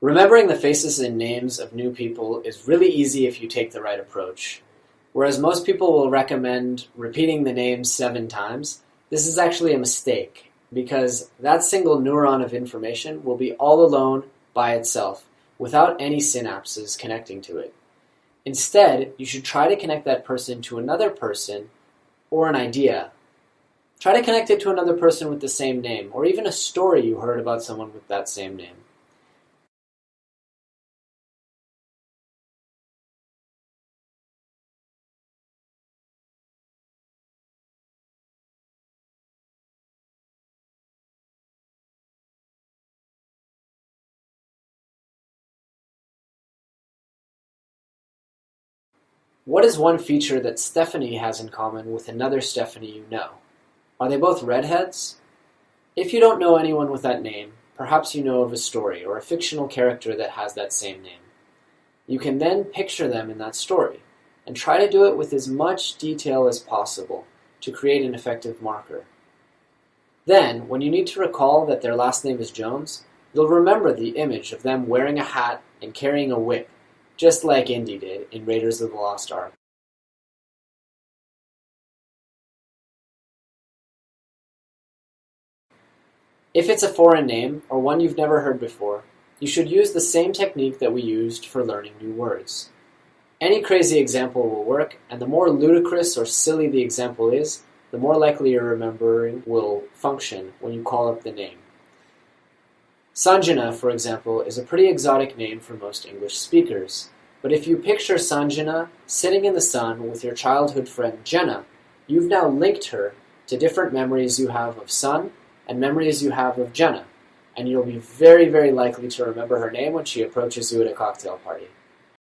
Remembering the faces and names of new people is really easy if you take the right approach. Whereas most people will recommend repeating the names 7 times, this is actually a mistake because that single neuron of information will be all alone by itself without any synapses connecting to it. Instead, you should try to connect that person to another person or an idea. Try to connect it to another person with the same name, or even a story you heard about someone with that same name. What is one feature that Stephanie has in common with another Stephanie you know? Are they both redheads? If you don't know anyone with that name, perhaps you know of a story or a fictional character that has that same name. You can then picture them in that story, and try to do it with as much detail as possible to create an effective marker. Then, when you need to recall that their last name is Jones, you'll remember the image of them wearing a hat and carrying a whip, just like Indy did in Raiders of the Lost Ark. If it's a foreign name, or one you've never heard before, you should use the same technique that we used for learning new words. Any crazy example will work, and the more ludicrous or silly the example is, the more likely your remembering will function when you call up the name. Sanjana, for example, is a pretty exotic name for most English speakers. But if you picture Sanjana sitting in the sun with your childhood friend Jenna, you've now linked her to different memories you have of sun and memories you have of Jenna, and you'll be very, very likely to remember her name when she approaches you at a cocktail party.